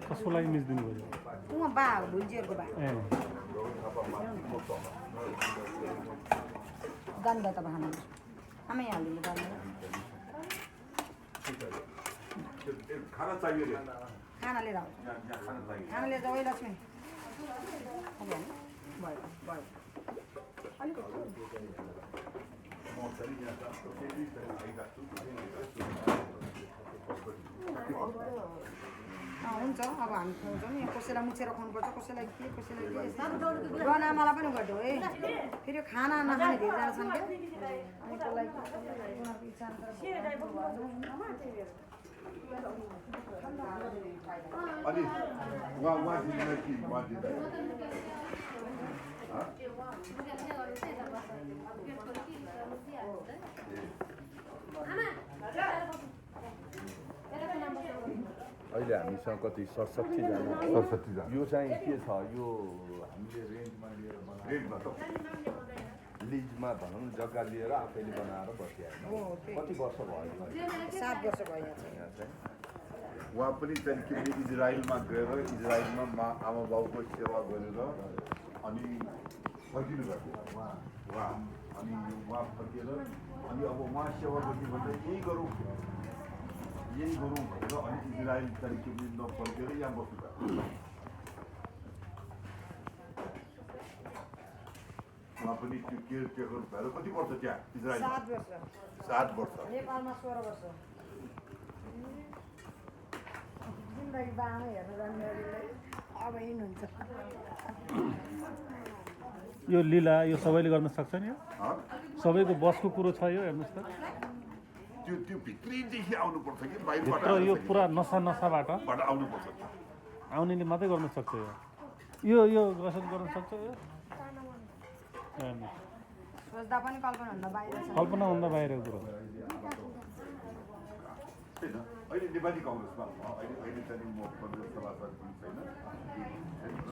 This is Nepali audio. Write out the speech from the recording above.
कसको लागि मिस दिनुभयो उहाँ बा भुल्जीहरूको बा ए जान्दा त भानु आमै हालिदिनु पर्ने खाना चाहिए खाना लिएर आउँछ खाना लिएर जाऊ है लक्ष्मी भयो भयो हुन्छ अब हामी खुवाउँछौँ नि कसैलाई मुछेर खुवाउनुपर्छ कसैलाई के कसैलाई के गनामालाई पनि गरिदेऊ है फेरि खाना नखाने धेरैजना छन् क्या अनि कसलाई उनीहरूको इच्छा अनि वहाँ दिँदैन कि वहाँ दिँदैन अहिले हामीसँग कति 67 जना 67 जना यो चाहिँ के छ यो हामीले रेन्टमा लिएर बनाएको लिजमा भनौँ जग्गा लिएर आफैले बनाएर बसिहाल्नु कति वर्ष भयो 7 वर्ष भयो यहाँ चाहिँ वहाँ पनि त्यहाँदेखि इजरायलमा गएर इजरायलमा आमा बाउको सेवा गरेर अनि फर्किनु भएको उहाँ अनि उहाँ फर्केर अनि अब उहाँ सेवा गर्ने भन्दा यही गरौँ भनेर अनि इजरायल त्यहाँदेखि नफर्केर यहाँ बस्नु उहाँ पनि त्यो केयरटेकर भएर कति वर्ष त्यहाँ इजरायल 7 वर्ष 7 वर्ष नेपालमा 16 वर्ष जिन्दगी बामै हेर्नु जाने अब हिँड्नुहुन्छ यो लीला यो सबैले गर्न सक्छ नि यो सबैको बसको कुरो छ यो हेर्नुहोस् त त्यो भित्रैदेखि आउनुपर्छ कि बाहिरबाट भित्र यो पुरा नसाबाट आउनुपर्छ आउनेले मात्रै गर्न सक्छ यो यो गसन गर्न सक्छ यो सोच्दा पनि कल्पनाभन्दा बाहिर छ कल्पनाभन्दा बाहिरको कुरो अहिले नेपाली कङ्ग्रेसमा अहिले चाहिँ म प्रदेश सभासद छैन